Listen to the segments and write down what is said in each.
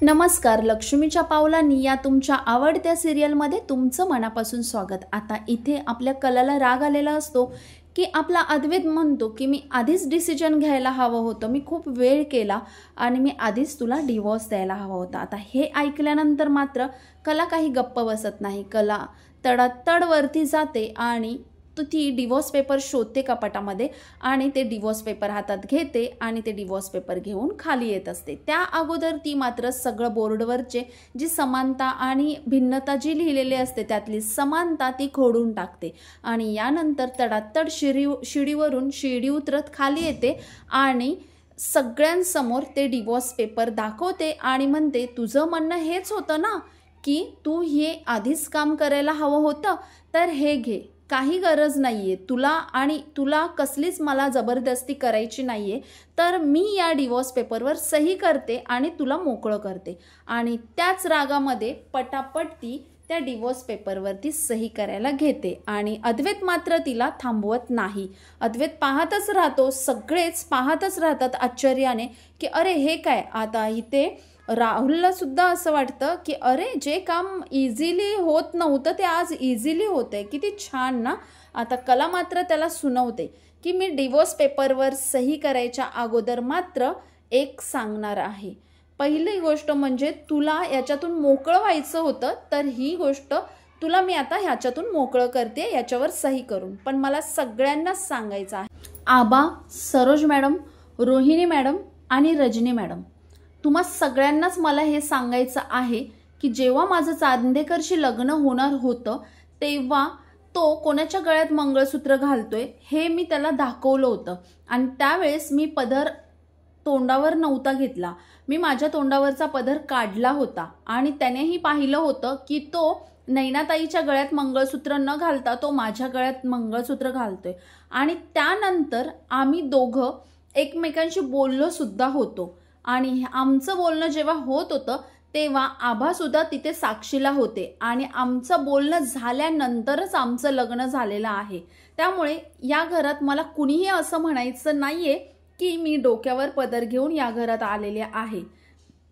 नमस्कार, लक्ष्मीच्या पावलांनी या तुमच्या आवडत्या सिरियलमध्ये तुमचं मनापासून स्वागत। आता इथे आपल्या कलाला राग आलेला असतो की आपला अद्वैत म्हणतो की मी आधीच डिसिजन घ्यायला हवं होतं, मी खूप वेळ केला आणि मी आधीच तुला डिवोर्स द्यायला हवा होता। आता हे ऐकल्यानंतर मात्र कला काही गप्प बसत नाही। कला तडातड वरती जाते आणि ती डिवोर्स पेपर शोधते कपाटामध्ये आणि ते डिवोर्स पेपर हातात घेते आणि ते डिवोर्स पेपर घेऊन खाली येत असते। त्या अगोदर ती मात्र सगळं बोर्डवरचे जी समानता आणि भिन्नता जी लिहिलेली असते त्यातली समानता ती खोडून टाकते आणि यानंतर तडातड शिडीवरून शिडी उतरत खाली येते आणि सगळ्यांसमोर ते डिवोर्स पेपर दाखवते आणि म्हणते, तुझं म्हणणं हेच होतं ना की तू हे आधीच काम करायला हवं होतं, तर हे घे, काही गरज नाहीये तुला आणि तुला कसलीच मला जबरदस्ती करायची नाहीये, तर मी या डिवोर्स पेपरवर सही करते आणि तुला मोकळं करते। आणि त्याच रागामध्ये पटापट ती त्या डिवोर्स पेपरवरती सही करायला घेते आणि अद्वैत मात्र तिला थांबवत नाही। अद्वैत पाहतच राहतो, सगळेच पाहतच राहतात आश्चर्याने की अरे हे काय। आता इथे राहुलला सुद्धा असं वाटतं की अरे जे काम इझिली होत नव्हतं ते आज इझिली होतंय, किती छान ना। आता कला मात्र त्याला सुनवते की मी डिवोर्स पेपरवर सही करायच्या अगोदर मात्र एक सांगणार आहे। पहिली गोष्ट म्हणजे तुला याच्यातून मोकळं व्हायचं होतं, तर ही गोष्ट तुला मी आता ह्याच्यातून मोकळं करते याच्यावर सही करून, पण मला सगळ्यांनाच सांगायचं आहे। आबा, सरोज मॅडम, रोहिणी मॅडम आणि रजनी मॅडम, तुम्हा सगळ्यांनाच मला हे सांगायचं आहे की जेव्हा माझं चांदेकरशी लग्न होणार होतं तेव्हा तो कोणाच्या गळ्यात मंगळसूत्र घालतोय हे मी त्याला दाखवलं होतं आणि त्यावेळेस मी पदर तोंडावर नव्हता घेतला, मी माझ्या तोंडावरचा पदर काढला होता आणि त्यानेही पाहिलं होतं की तो नैनाताईच्या गळ्यात मंगळसूत्र न घालता तो माझ्या गळ्यात मंगळसूत्र घालतोय आणि त्यानंतर आम्ही दोघं एकमेकांशी बोललो सुद्धा होतो आणि आमचं बोलणं जेव्हा होत होतं तेव्हा आभा सुद्धा तिथे साक्षीला होते आणि आमचं बोलणं झाल्यानंतरच आमचं लग्न झालेलं आहे। त्यामुळे या घरात मला कुणीही असं म्हणायचं नाहीये की मी डोक्यावर पदर घेऊन या घरात आलेले आहे।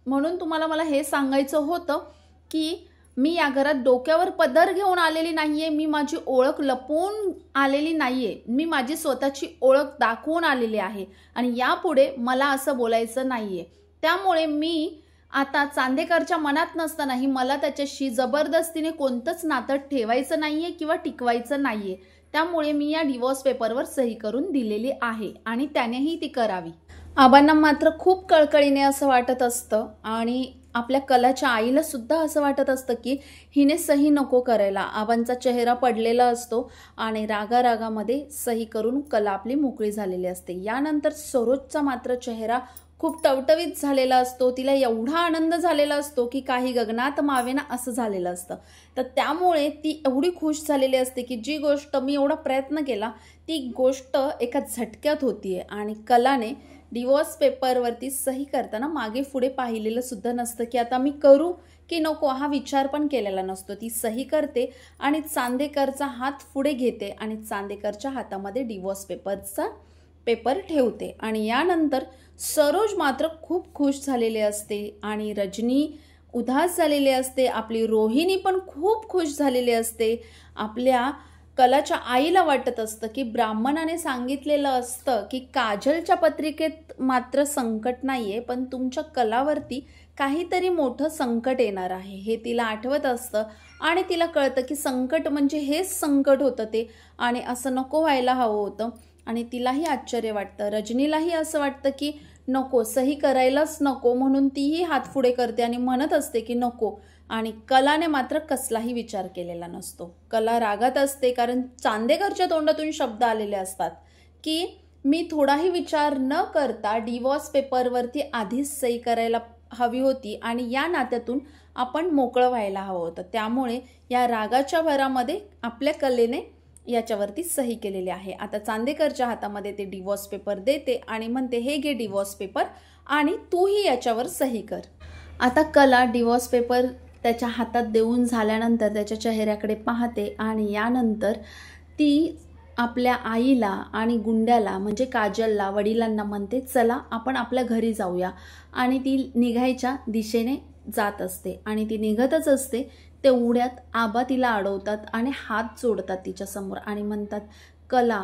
म्हणून तुम्हाला मला हे सांगायचं होतं की मी या घरात डोक्यावर पदर घेऊन आलेली नाहीये, मी माझी ओळख लपवून आलेली नाहीये, मी माझी स्वतःची ओळख दाखवून आलेली आहे आणि यापुढे मला असं बोलायचं नाहीये। त्यामुळे मी आता चांदेकरच्या मनात नसतानाही मला त्याच्याशी जबरदस्तीने कोणतंच नातं ठेवायचं नाहीये किंवा टिकवायचं नाहीये, त्यामुळे मी या डिवोर्स पेपरवर सही करून दिलेली आहे आणि त्यानेही ती करावी। आबांना मात्र खूप कळकळीने असं वाटत असतं आणि आपल्या कलाच्या आईला सुद्धा असं वाटत असतं की हिने सही नको करायला। आबांचा चेहरा पडलेला असतो आणि रागारागामध्ये सही करून कला आपली मोकळी झालेली असते। यानंतर सरोजचा मात्र चेहरा खूप टवटवीत झालेला असतो, तिला एवढा आनंद झालेला असतो की काही गगनात मावेना असं झालेलं असतं। तर त्यामुळे ती एवढी खुश झालेली असते की जी गोष्ट मी एवढा प्रयत्न केला ती गोष्ट एका झटक्यात होतीये आणि कलाने डिवोर्स पेपरवरती सही करताना मागे पुढे पाहिलेलं सुद्धा नसतं की आता मी करू की नको, हा विचार पण केलेला नसतो। ती सही करते आणि चांदेकरचा हात पुढे घेते आणि चांदेकरच्या हातामध्ये डिवोर्स पेपरचा पेपर ठेवते आणि यानंतर सरोज मात्र खूप खुश झालेले असते आणि रजनी उदास झालेली असते, आपली रोहिणी पण खूप खुश झालेली असते। आपल्या कलाच्या आईला वाटत असतं की ब्राह्मणाने सांगितलेलं असतं की काजलच्या पत्रिकेत मात्र संकट नाहीये, पण तुमच्या कलावरती काहीतरी मोठं संकट येणार आहे हे तिला आठवत असतं आणि तिला कळतं की संकट म्हणजे हेच संकट होतं ते आणि असं नको व्हायला हवं होतं आणि तिलाही आश्चर्य वाटतं। रजनीलाही असं वाटतं की नको, सही करायलाच नको, म्हणून तीही हात पुढे करते आणि म्हणत असते की नको आणि कलाने मात्र कसलाही विचार केलेला नसतो। कला रागात असते कारण चांदेकरच्या तोंडातून शब्द आलेले असतात की मी थोडाही विचार न करता डिवोर्स पेपरवरती आधीच सही करायला हवी होती आणि या नात्यातून आपण मोकळं व्हायला हवं होतं। त्यामुळे या रागाच्या भरामध्ये आपल्या कलेने याच्यावरती सही केलेली आहे। आता चांदेकरच्या हातामध्ये ते डिवोर्स पेपर देते आणि म्हणते, हे घे डिवोर्स पेपर आणि तूही याच्यावर सही कर। आता कला डिवोर्स पेपर त्याच्या हातात देऊन झाल्यानंतर त्याच्या चेहऱ्याकडे पाहते आणि यानंतर ती आपल्या आईला आणि गुंड्याला म्हणजे काजलला, वडिलांना म्हणते, चला आपण आपल्या घरी जाऊया आणि ती निघायच्या दिशेने जात असते आणि ती निघतच असते तेवढ्यात आबा तिला अडवतात आणि हात जोडतात तिच्यासमोर आणि म्हणतात, कला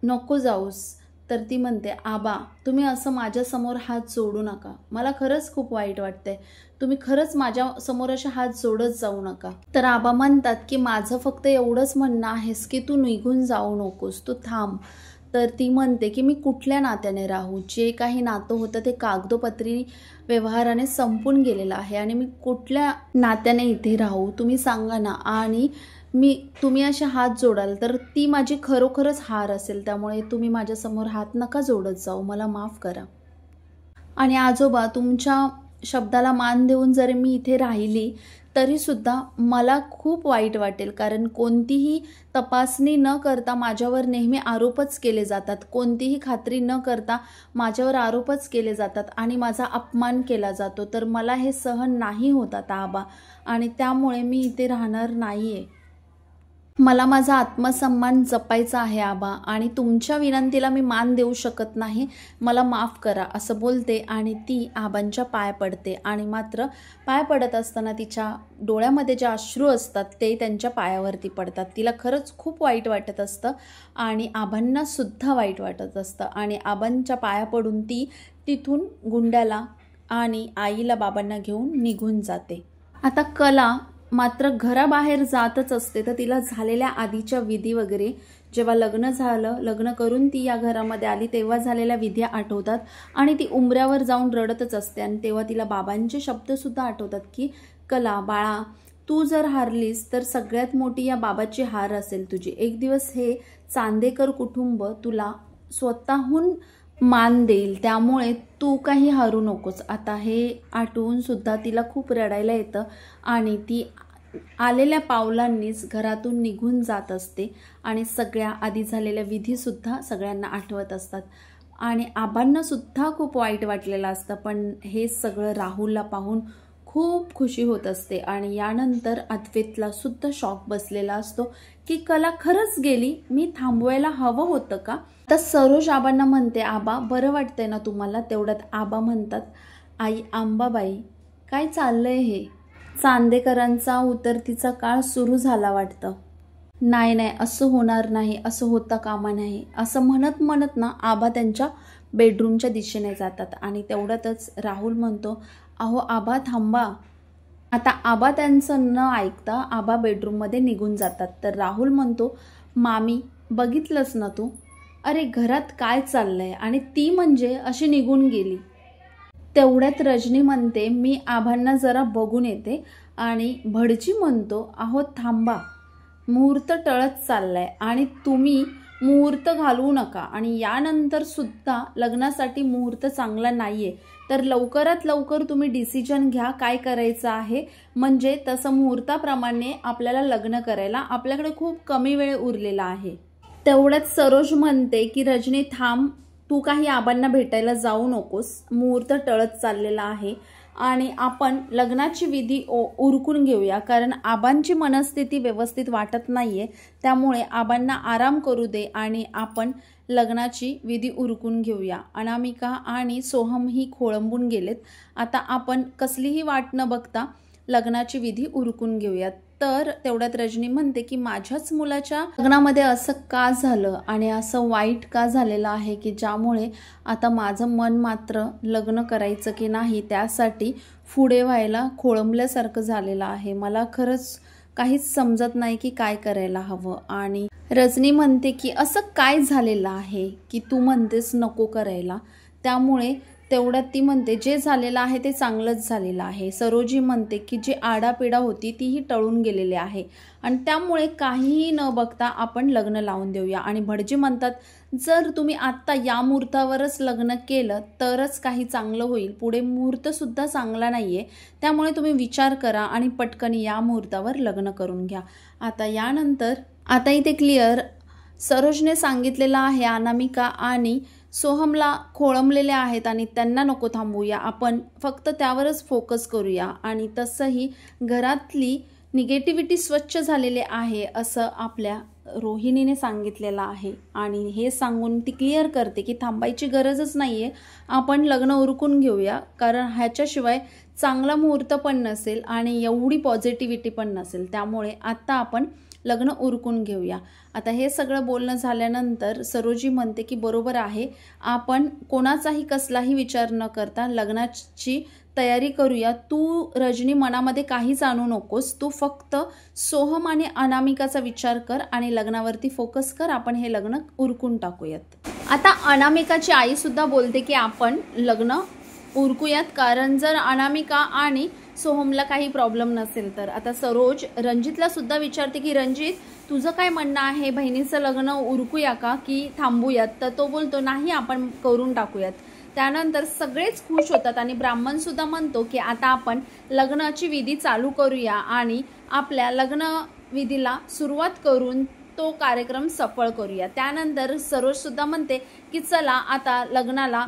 नको जाऊस. तर ती म्हणते, आबा तुम्ही असं माझ्यासमोर हात जोडू नका, मला खरंच खूप वाईट वाटतंय, तुम्ही खरंच माझ्यासमोर असे हात जोडत जाऊ नका. तर आबा म्हणतात की माझं फक्त एवढंच म्हणणं आहेस की तू निघून जाऊ नकोस, तू थांब. तर ती म्हणते की मी कुठल्या नात्याने राहू, जे काही नातं होतं ते कागदोपत्री व्यवहाराने संपून गेलेलं आहे आणि मी कुठल्या नात्याने इथे राहू, तुम्ही सांगा ना. आणि तुम्ही असे हात जोडाल तर ती माझी खरोखरच हार असेल, त्यामुळे तुम्ही माझ्यासमोर हात नका जोडत जाऊ, मला माफ करा. आणि आजोबा तुमच्या शब्दाला मान देऊन जरी मी इथे राहिली तरीसुद्धा मला खूप वाईट वाटेल, कारण कोणतीही तपासणी न करता माझ्यावर नेहमी आरोपच केले जातात, कोणतीही खात्री न करता माझ्यावर आरोपच केले जातात आणि माझा अपमान केला जातो. तर मला हे सहन नाही होत आता आबा, आणि त्यामुळे मी इथे राहणार नाही आहे. मला माझा आत्मसन्मान जपायचा आहे आबा, आणि तुमच्या विनंतीला मी मान देऊ शकत नाही, मला माफ करा असं बोलते आणि ती आबांच्या पाय पडते. आणि मात्र पाय पडत असताना तिच्या डोळ्यामध्ये जे अश्रू असतात ते त्यांच्या पायावरती पडतात. तिला खरंच खूप वाईट वाटत असतं आणि आबांना सुद्धा वाईट वाटत असतं आणि आबांच्या पाया पडून ती तिथून गुंड्याला आणि आईला बाबांना घेऊन निघून जाते. आता कला मात्र घराबाहेर जातच असते. तर तिला झालेल्या आधीच्या विधी वगैरे, जेव्हा लग्न झालं, लग्न करून ती या घरामध्ये आली तेव्हा झालेल्या विधी आठवतात आणि ती उंबऱ्यावर जाऊन रडतच असते. आणि तेव्हा तिला बाबांचे शब्दसुद्धा आठवतात की कला बाळा, तू जर हारलीस तर सगळ्यात मोठी या बाबाची हार असेल तुझी. एक दिवस हे चांदेकर कुटुंब तुला स्वतःहून मान देईल, त्यामुळे तू काही हरू नकोस. आता हे आठवून सुद्धा तिला खूप रडायला येतं आणि ती आलेल्या पावलांनीच घरातून निघून जात असते आणि सगळ्या आधी झालेल्या विधीसुद्धा सगळ्यांना आठवत असतात. आणि आबांना सुद्धा खूप वाईट वाटलेलं असतं, पण हे सगळं राहुलला पाहून खूप खुशी होत असते. आणि यानंतर अद्वैतला सुद्धा शॉक बसलेला असतो की कला खरंच गेली, मी थांबवायला हवं होतं का. तर सरोज आबांना म्हणते, आबा बरं वाटतंय ना तुम्हाला. तेवढ्यात आबा म्हणतात, आई आंबाबाई काय चाललंय हे, चांदेकरांचा उतरतीचा काळ सुरू झाला वाटतं. नाही नाही असं होणार नाही, असं होता कामा नाही, असं म्हणत म्हणत ना आबा त्यांच्या बेडरूमच्या दिशेने जातात. आणि तेवढ्यातच राहुल म्हणतो, अहो आबा थांबा. आता आबा त्यांचं न ऐकता आबा बेडरूममध्ये निघून जातात. तर राहुल म्हणतो, मामी बघितलंस ना तू, अरे घरात काय चाललंय, आणि ती म्हणजे अशी निघून गेली. तेवढ्यात रजनी म्हणते, मी आबांना जरा बघून येते. आणि भटजी म्हणतो, अहो थांबा, मुहूर्त टळत चाललाय आणि तुम्ही मुहूर्त घालवू नका, आणि यानंतर सुद्धा लग्नासाठी मुहूर्त चांगला नाहीये. तर लवकरात लवकर तुम्ही डिसिजन घ्या काय करायचं आहे, म्हणजे तसं मुहूर्ताप्रमाणे आपल्याला लग्न करायला आपल्याकडे खूप कमी वेळ उरलेला आहे. तेवढ्यात सरोज म्हणते की रजनी थांब, तू काही आबांना भेटायला जाऊ नकोस, मुहूर्त टळत चाललेला आहे आणि आपण लग्नाची विधी उरकून घेऊया, कारण आबांची मनस्थिती व्यवस्थित वाटत नाहीये, त्यामुळे आबांना आराम करू दे आणि आपण लग्नाची विधी उरकून घेऊया. अनामिका आणि सोहम ही खोळंबून गेलेत, आता आपण कसलीही वाट न बघता लग्नाची विधी उरकून घेऊयात. तर तेवढ्यात रजनी म्हणते की माझ्याच मुलाच्या लग्नामध्ये असं का झालं आणि असं वाईट का झालेलं आहे की ज्यामुळे आता माझं मन मात्र लग्न करायचं की नाही त्यासाठी पुढे व्हायला खोळंबल्यासारखं झालेलं आहे. मला खरंच काहीच समजत नाही की काय करायला हवं. आणि रजनी म्हणते की असं काय झालेलं आहे की तू म्हणतेस नको करायला, त्यामुळे तेवढ्यात ती म्हणते जे झालेलं आहे ते चांगलंच झालेलं आहे. सरोजी म्हणते की जी आडापिडा होती तीही टळून गेलेली आहे आणि त्यामुळे काहीही न बघता आपण लग्न लावून देऊया. आणि भटजी म्हणतात जर तुम्ही आत्ता या मुहूर्तावरच लग्न केलं तरच काही चांगलं होईल, पुढे मुहूर्तसुद्धा चांगला नाही आहे, त्यामुळे तुम्ही विचार करा आणि पटकन या मुहूर्तावर लग्न करून घ्या. आता यानंतर आता इथे क्लिअर सरोजने सांगितलेलं आहे अनामिका आणि सोहमला खोळंबलेले आहेत आणि त्यांना नको थांबूया, आपण फक्त त्यावरच फोकस करूया. आणि तसंही घरातली निगेटिव्हिटी स्वच्छ झालेली आहे असं आपल्या रोहिणीने सांगितलेला आहे आणि हे सांगून ती क्लिअर करते की थांबायची गरजच नाही आहे, आपण लग्न उरकून घेऊया, कारण ह्याच्याशिवाय चांगला मुहूर्त पण नसेल आणि एवढी पॉझिटिव्हिटी पण नसेल, त्यामुळे आत्ता आपण लग्न उरकून घेऊया. आता हे सगळं बोलणं झाल्यानंतर सरोजी म्हणते की बरोबर आहे, आपण कोणाचाही कसलाही विचार न करता लग्नाची तयारी करूया. तू रजनी मनामध्ये काहीच आणू नकोस, तू फक्त सोहम आणि अनामिकाचा विचार कर आणि लग्नावरती फोकस कर, आपण हे लग्न उरकून टाकूयात. आता अनामिकाची आई सुद्धा बोलते की आपण लग्न उरकूयात, कारण जर अनामिका आणि सोहमला काही प्रॉब्लेम नसेल तर. आता सरोज रणजितला सुद्धा विचारते की रणजित, तुझं काय म्हणणं आहे, बहिणीचं लग्न उरकूया का की थांबूयात? तर तो बोलतो नाही, आपण करून टाकूयात. त्यानंतर सगळेच खुश होतात आणि ब्राह्मण सुद्धा म्हणतो की आता आपण लग्नाची विधी चालू करूया आणि आपल्या लग्न विधीला सुरुवात करून तो कार्यक्रम सफळ करूया. त्यानंतर सरोज सुद्धा म्हणते की चला आता लग्नाला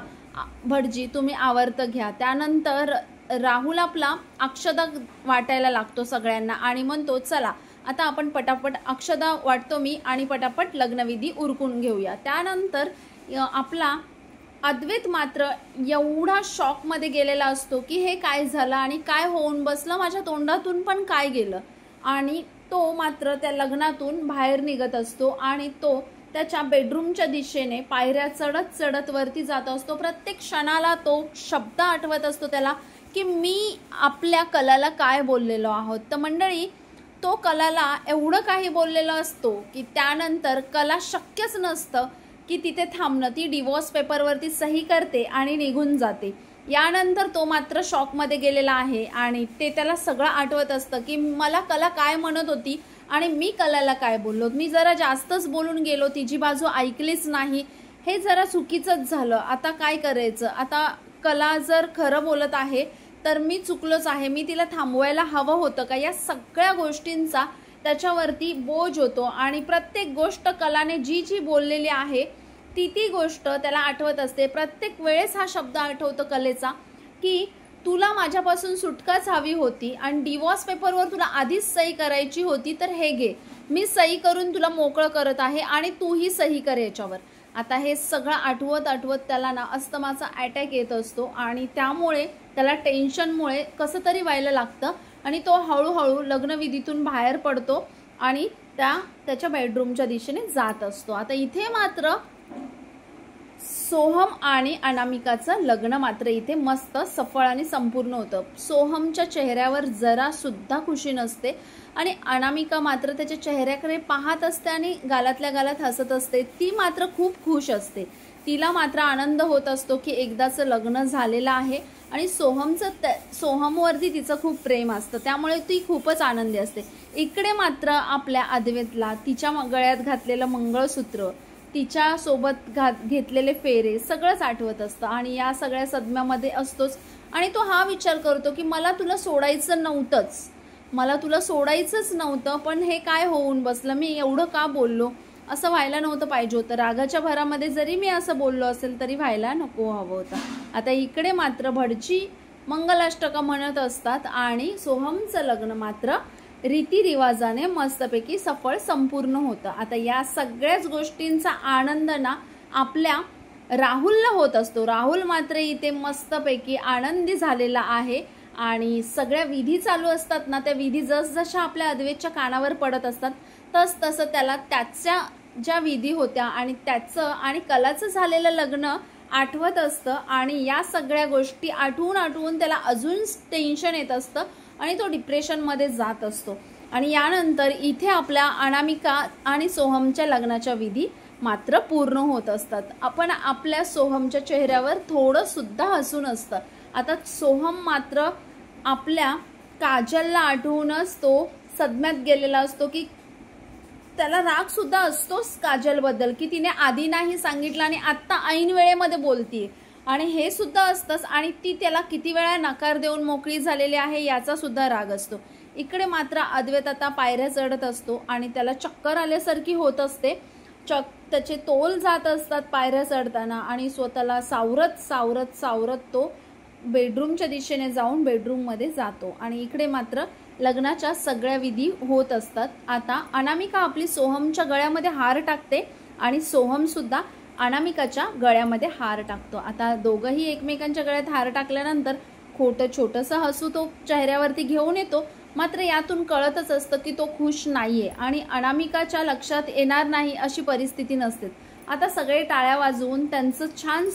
भटजी तुम्ही आवर्त घ्या. त्यानंतर राहुल आपला अक्षदा वाटायला लागतो सगळ्यांना आणि म्हणतो चला आता आपण पटापट अक्षदा वाटतो मी आणि पटापट लग्नविधी उरकून घेऊया. त्यानंतर आपला अद्वैत मात्र एवढा शॉकमध्ये गेलेला असतो की हे काय झालं आणि काय होऊन बसलं, माझ्या तोंडातून पण काय गेलं. आणि तो मात्र त्या लग्नातून बाहेर निघत असतो आणि तो त्याच्या बेडरूमच्या दिशेने पायऱ्या चढत चढत वरती जात असतो. प्रत्येक क्षणाला तो शब्द आठवत असतो त्याला की मी आपल्या कलाला काय बोललेलो आहोत. तर मंडळी, तो कलाला एवढं काही बोललेलं असतो की त्यानंतर कला शक्यच नसतं की तिथे थांबणं. ती डिवोर्स पेपरवरती सही करते आणि निघून जाते. यानंतर तो मात्र शॉकमध्ये गेलेला आहे आणि ते त्याला सगळं आठवत असतं की मला कला काय म्हणत होती आणि मी कलाला काय बोललो. मी जरा जास्तच बोलून गेलो, तिची बाजू ऐकलीच नाही, हे जरा चुकीचंच झालं. आता काय करायचं? आता कला जर खरं बोलत आहे तर मी चुकलोच आहे, मी तिला थांबवायला हवं होतं का? या सगळ्या गोष्टींचा त्याच्यावरती बोज होतो आणि प्रत्येक गोष्ट कलाने जी जी बोललेली आहे ती गोष्ट त्याला आठवत असते. प्रत्येक वेळेस हा शब्द आठवतो कलेचा की तुला माझ्यापासून सुटकाच हवी होती आणि डिवोर्स पेपरवर तुला आधीच सही करायची होती, तर हे घे, मी सही करून तुला मोकळं करत आहे आणि तूही सही कर याच्यावर. आता हे सगळं आठवत आठवत त्याला ना अस्थमाचा अटॅक येत असतो आणि त्यामुळे त्याला टेन्शनमुळे कसं तरी व्हायला लागतं आणि तो हळूहळू लग्नविधीतून बाहेर पडतो आणि त्याच्या बेडरूमच्या दिशेने जात असतो. आता इथे मात्र सोहम आणि अनामिकाचं लग्न मात्र इथे मस्त सफळ आणि संपूर्ण होतं. सोहमच्या चेहऱ्यावर जरा सुद्धा खुशी नसते आणि अनामिका मात्र त्याच्या चेहऱ्याकडे पाहत असते आणि गालातल्या गालात हसत असते. ती मात्र खूप खुश असते. तिला मात्र आनंद होत असतो की एकदाचं लग्न झालेलं आहे आणि सोहमवरती तिचं खूप प्रेम असतं, त्यामुळे ती खूपच आनंदी असते. इकडे मात्र आपल्या अद्वैतला तिच्या गळ्यात घातलेलं मंगळसूत्र, तिच्या सोबत घेतलेले फेरे सगळंच आठवत असतं आणि या सगळ्या सदम्यामध्ये असतोच आणि तो हा विचार करतो की मला तुला सोडायचं नव्हतं, पण हे काय होऊन बसलं, मी एवढं का बोललो, असं व्हायला नव्हतं पाहिजे होतं. रागाच्या भरामध्ये जरी मी असं बोललो असेल तरी व्हायला नको हवं होतं. आता इकडे मात्र भटजी मंगलाष्टका म्हणत असतात आणि सोहमचं लग्न मात्र रीतिरिवाजाने मस्तपैकी सफळ संपूर्ण होतं. आता या सगळ्याच गोष्टींचा आनंद ना आपल्या राहुलला होत असतो. राहुल मात्र इथे मस्तपैकी आनंदी झालेला आहे आणि सगळ्या विधी चालू असतात ना, त्या विधी जसजशा आपल्या अद्वैतच्या कानावर पडत असतात तसं त्याला त्याच्या ज्या विधी होत्या आणि त्याचं आणि कलाचं झालेलं लग्न आठवत असतं आणि या सगळ्या गोष्टी आठवून त्याला अजून टेन्शन येत असतं आणि तो डिप्रेशनमध्ये जात असतो. आणि यानंतर इथे आपल्या अनामिका आणि सोहमच्या लग्नाच्या विधी मात्र पूर्ण होत असतात. आपण आपल्या सोहमच्या चेहऱ्यावर थोडं सुद्धा हसून असतं. आता सोहम मात्र आपल्या काजलला आठवूनच तो सदम्यात गेलेला असतो की त्याला राग सुद्धा असतोच काजलबद्दल की तिने आधी नाही सांगितलं आणि आत्ता ऐन वेळेमध्ये बोलतीये आणि हे सुद्धा असतंच आणि ती त्याला किती वेळा नकार देऊन मोकळी झालेली आहे याचा सुद्धा राग असतो. इकडे मात्र अद्वैत आता पायऱ्या चढत असतो आणि त्याला चक्कर आल्यासारखी होत असते. त्याचे तोल जात असतात पायऱ्या चढताना आणि स्वतःला सावरत तो बेडरूमच्या दिशेने जाऊन बेडरूममध्ये जातो आणि इकडे मात्र लग्नाच्या सगळ्या विधी होत असतात। आता अनामिका आपली सोहमच्या गळ्यामध्ये हार टाकते आणि सोहम सुद्धा अनामिकाच्या गळ्यामध्ये हार टाकतो। आता दोघंही एकमेकांच्या गळ्यात हार टाकल्यानंतर खोटं छोटंसं हसू तो चेहऱ्यावरती घेऊन येतो, मात्र यातून कळतच असतं की तो खुश नाहीये आणि अनामिकाच्या लक्षात येणार नाही अशी परिस्थिती नसते। आता सगळे टाळ्या वाजवून त्यांचं छान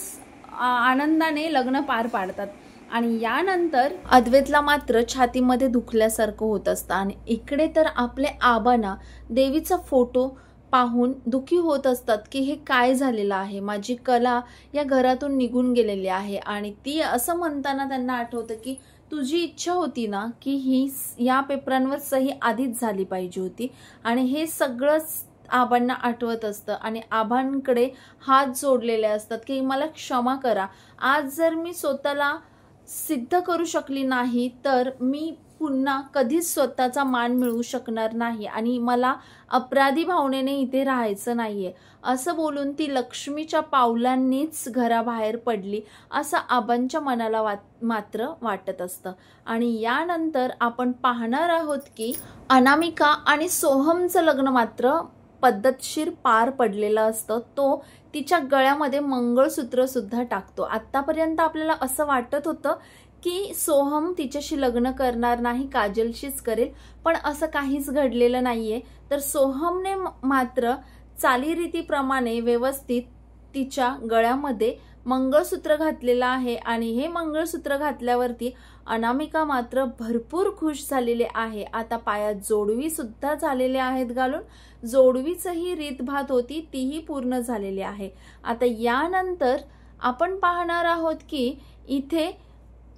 आनंदाने लग्न पार पाडतात आणि यानंतर अद्वैतला मात्र छातीमध्ये दुखल्यासारखं होत असतं आणि इकडे तर आपले आबांना देवीचा फोटो पाहून दुखी होत असतात की हे काय झालेलं आहे, माझी कला या घरातून निघून गेलेली आहे। आणि ती असं म्हणताना त्यांना आठवतं की तुझी इच्छा होती ना की ही या पेपरांवर सही आधीच झाली पाहिजे होती आणि हे सगळंच आबांना आठवत असतं आणि आबांकडे हात जोडलेले असतात की मला क्षमा करा, आज जर मी स्वतःला सिद्ध करू शकली नाही तर मी पुन्हा कधीच स्वतःचा मान मिळवू शकणार नाही आणि मला अपराधी भावनेने इथे राहायचं नाहीये असं बोलून ती लक्ष्मीच्या पावलांनीच घराबाहेर पडली असं आबांच्या मनाला मात्र वाटत असतं। आणि यानंतर आपण पाहणार आहोत की अनामिका आणि सोहमचं लग्न मात्र पद्धतशीर पार पडलेलं असतं। तो तिच्या गळ्यामध्ये मंगळसूत्र सुद्धा टाकतो। आतापर्यंत आपल्याला असं वाटत होतं की सोहम तिच्याशी लग्न करणार नाही, काजलशीच करेल, पण असं काहीच घडलेलं नाहीये। तर सोहमने मात्र चालीरीतीप्रमाणे व्यवस्थित तिच्या गळ्यामध्ये मंगळसूत्र घातलेलं आहे आणि हे मंगळसूत्र घातल्यावरती अनामिका मात्र भरपूर खुश झालेले आहे। आता पायात जोडवी सुद्धा झालेले आहेत घालून, जोडवीचंही रीतभात होती तीही पूर्ण झालेली आहे। आता यानंतर आपण पाहणार आहोत की इथे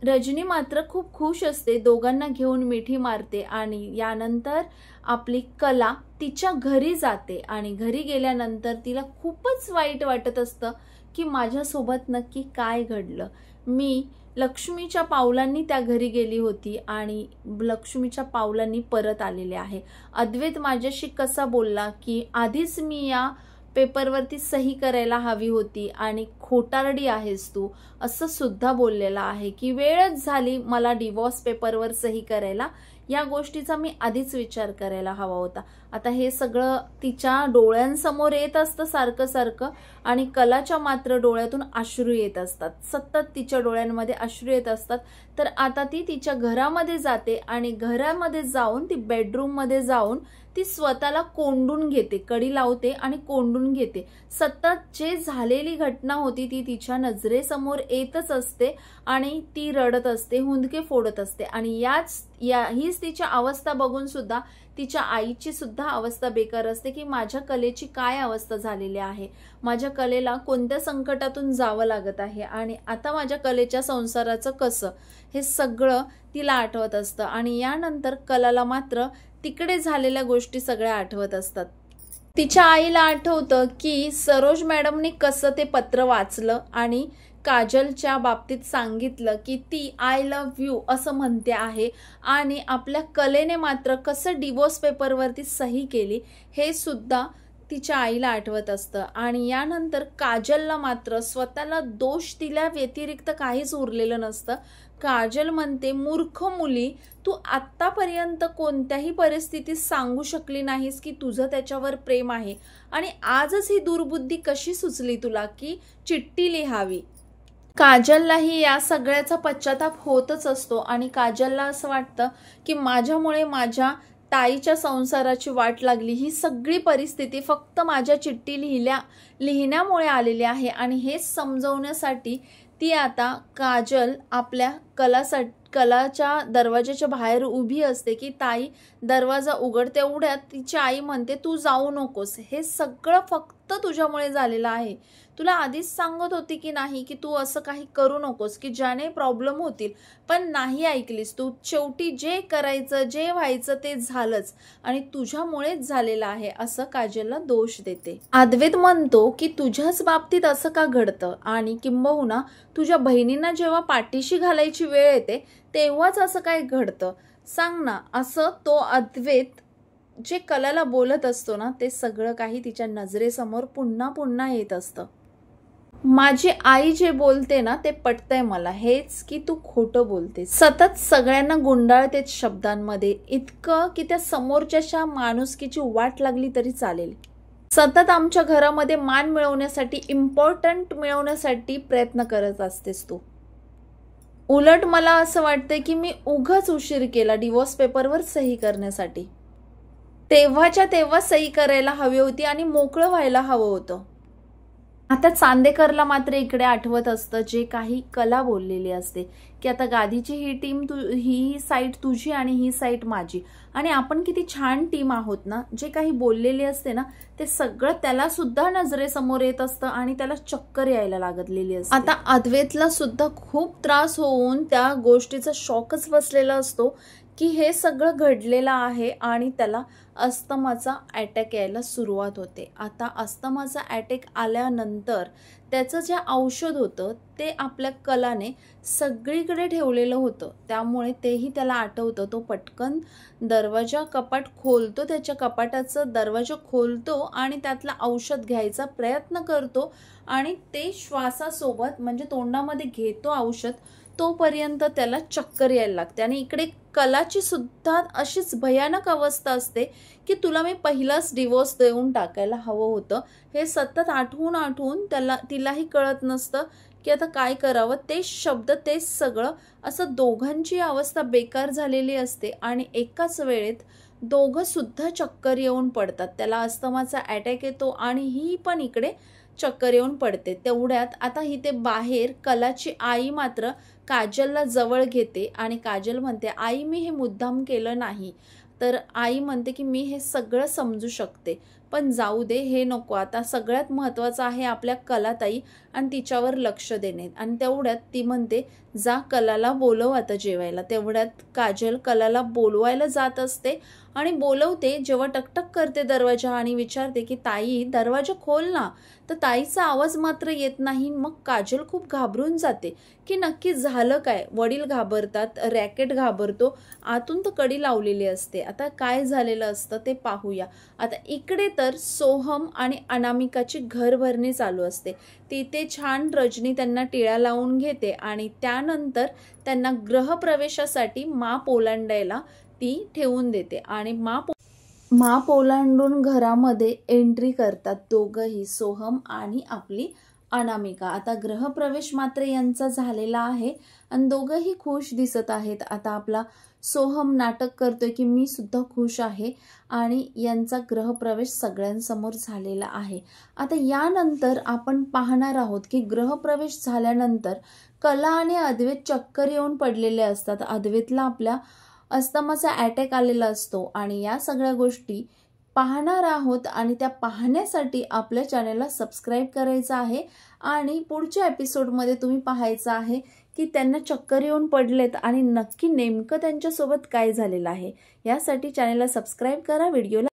रजनी मात्र खूप खुश असते, दोघांना घेऊन मिठी मारते आणि यानंतर आपली कला तिच्या घरी जाते आणि घरी गेल्यानंतर तिला खूपच वाईट वाटत असतं की माझ्यासोबत नक्की काय घडलं। मी लक्ष्मीच्या पावलांनी त्या घरी गेली होती आणि लक्ष्मीच्या पावलांनी परत आलेले आहे। अद्वैत माझ्याशी कसा बोलला की आधीच मी या पेपरवरती सही करायला हवी होती आणि खोटारडी आहेस तू असं सुद्धा बोललेला आहे की वेळच झाली मला डिवोर्स पेपरवर सही करायला, या गोष्टीचा मी आधीच विचार करायला हवा होता। आता हे सगळं तिच्या डोळ्यांसमोर येत असतं सारखं सारखं आणि कलाच्या मात्र डोळ्यातून अश्रू येत असतात, सतत तिच्या डोळ्यांमध्ये अश्रू येत असतात। तर आता ती तिच्या घरामध्ये जाते आणि घरामध्ये जाऊन ती बेडरूम मध्ये जाऊन ती स्वतःला कोंडून घेते, कडी लावते आणि कोंडून घेते। सतत जे झालेली घटना होती ती तिच्या नजरेसमोर येतच असते आणि ती रडत असते, हुंदके फोडत असते आणि हीच तिची अवस्था बघून सुद्धा तिच्या आईची सुद्धा अवस्था बेकार असते की माझ्या कलेची काय अवस्था झालेली आहे, माझ्या कलेला कोणत्या संकटातून जावं लागत आहे आणि आता माझ्या कलेच्या संसाराचं कसं, हे सगळं तिला आठवत असतं। आणि यानंतर कलाला मात्र तिकडे झालेल्या गोष्टी सगळ्या आठवत असतात। तिच्या आईला आठवतं की सरोज मॅडमने कसं ते पत्र वाचलं आणि काजलच्या बाबतीत सांगितलं की ती आय लव्ह यू असं म्हणते आहे आणि आपल्या कलेने मात्र कसं डिवोर्स पेपरवरती सही केली हे सुद्धा तिच्या आईला आठवत असतं। आणि यानंतर काजलला मात्र स्वतःला दोष दिल्या व्यतिरिक्त काहीच उरलेलं नसतं। काजल म्हणते मूर्ख मुली, तू आत्तापर्यंत कोणत्याही परिस्थितीत सांगू शकली नाहीस की तुझं त्याच्यावर प्रेम आहे आणि आजच ही दुर्बुद्धी कशी सुचली तुला की चिठ्ठी लिहावी। काजललाही या सगळ्याचा पश्चाताप होतच असतो आणि काजलला असं वाटतं की माझ्यामुळे माझ्या ताईच्या संसाराची वाट लागली, ही सगळी परिस्थिती फक्त माझ्या चिठ्ठी लिहिण्यामुळे आलेली आहे आणि हेच समजवण्यासाठी ती आता काजल आपल्या कलाच्या दरवाजाच्या बाहेर उभी असते की ताई दरवाजा उघड। तेवढ्यात तिची आई म्हणते तू जाऊ नकोस, हे सगळं फक्त तुझ्यामुळे झालेलं आहे, तुला आधीच सांगत होती की नाही की तू असं काही करू नकोस की ज्याने प्रॉब्लेम होतील, पण नाही ऐकलीस तू, शेवटी जे करायचं जे व्हायचं ते झालंच आणि तुझ्यामुळेच झालेलं आहे असं काजलला दोष देते। अद्वैत म्हणतो की तुझ्याच बाबतीत असं का घडतं आणि किंबहुना तुझ्या बहिणींना जेव्हा पाठीशी घालायची वेळ येते तेव्हाच असं काय घडतं, सांग ना, असं तो अद्वैत जे कलाला बोलत असतो ना ते सगळं काही तिच्या नजरेसमोर पुन्हा पुन्हा येत असतं। माझी आई जे बोलते ना ते पटतंय मला, हेच की तू खोटं बोलते. सतत सगळ्यांना गुंडाळतेच शब्दांमध्ये, इतकं की त्या समोरच्याच्या माणुसकीची वाट लागली तरी चालेल. सतत आमच्या घरामध्ये मान मिळवण्यासाठी, इम्पॉर्टंट मिळवण्यासाठी प्रयत्न करत असतेस तू. उलट मला असं वाटतंय की मी उगाच उशीर केला डिवोर्स पेपरवर सही करण्यासाठी. तेव्हाच्या तेव्हा सही करायला हवी होती आणि मोकळं व्हायला हवं होतं. आता चांदेकरला मात्र इकडे आठवत असतं जे काही कला बोललेली असते की आता गादीची ही टीम ही साईड तुझी आणि ही साईड माझी आणि आपण किती छान टीम आहोत ना. जे काही बोललेले असते ना ते सगळं त्याला सुद्धा नजरेसमोर येत असतं आणि त्याला चक्कर यायला लागलेली असते. आता अद्वैतला सुद्धा खूप त्रास होऊन त्या गोष्टीचा शॉकच बसलेला असतो की हे सगळं घडलेलं आहे आणि त्याला अस्थमाचा अटॅक यायला सुरुवात होते. आता अस्थमाचा अटॅक आल्यानंतर त्याचं जे औषध होतं ते आपल्या कलाने सगळीकडे ठेवलेलं होतं, त्यामुळे तेही त्याला आठवतं. तो पटकन दरवाजा कपाट खोलतो, त्याच्या कपाटाचं दरवाजा खोलतो आणि त्यातलं औषध घ्यायचा प्रयत्न करतो आणि ते श्वासासोबत म्हणजे तोंडामध्ये घेतो औषध, तोपर्यंत त्याला चक्कर यायला लागते. आणि इकडे कलाची सुद्धा अशीच भयानक अवस्था असते की तुला मी पहिलाच डिवोर्स देऊन टाकायला हवं होतं. हे सतत आठवून तिलाही कळत नसतं की आता काय करावं. तेच शब्द तेच सगळं, असं दोघांची अवस्था बेकार झालेली असते आणि एकाच वेळेत दोघं सुद्धा चक्कर येऊन पडतात. त्याला अस्थमाचा अटॅक येतो आणि ही पण इकडे चक्कर येऊन पडते. तेवढ्यात आता इथे बाहेर कलाची आई मात्र काजलला जवळ घेते आणि काजल म्हणते आई मी हे मुद्दाम केलं नाही. तर आई म्हणते की मी हे सगळं समजू शकते पण जाऊ दे, हे नको. आता सगळ्यात महत्त्वाचं आहे आपल्या कलाताई आणि तिच्यावर लक्ष देणे. आणि तेवढ्यात ती म्हणते जा कलाला बोलव आता जेवायला. तेवढ्यात काजल कलाला बोलवायला जात असते आणि बोलवते. जेव्हा टकटक करते दरवाजा आणि विचारते की ताई दरवाजा खोल ना, तर ताईचा आवाज मात्र येत नाही. मग काजल खूप घाबरून जाते की नक्की झालं काय. वडील घाबरतात, रॅकेट घाबरतो, आतून तर कडी लावलेली असते. आता काय झालेलं असतं ते पाहूया. आता इकडे तर सोहम आणि अनामिकाची घरभरणी चालू असते. तिथे छान रजनी त्यांना टिळा लावून घेते आणि त्यानंतर त्यांना गृहप्रवेशासाठी माप ओलांडायला ती ठेवून देते आणि माप ओलांडून घरामध्ये एंट्री करतात दोघंही, सोहम आणि आपली अनामिका. आता गृहप्रवेश मात्र यांचा झालेला आहे आणि दोघंही खुश दिसत आहेत. आता आपला सोहम नाटक करतोय की मी सुद्धा खुश आहे आणि यांचा गृहप्रवेश सगळ्यांसमोर झालेला आहे. आता यानंतर आपण पाहणार आहोत की गृहप्रवेश झाल्यानंतर कला आणि अद्वैत चक्कर येऊन पडलेले असतात. अद्वैतला आपल्या अस्थमाचा अटॅक आलेला असतो आणि या सगळ्या गोष्टी पाहणार आहोत आणि त्या पाहण्यासाठी आपल्या चॅनलला सबस्क्राईब करायचं आहे आणि पुढच्या एपिसोडमध्ये तुम्ही पाहायचं आहे की त्यांना चक्कर येऊन पडलेत आणि नक्की नेमकं त्यांच्यासोबत काय झालेलं आहे. यासाठी चॅनलला सबस्क्राईब करा, व्हिडिओला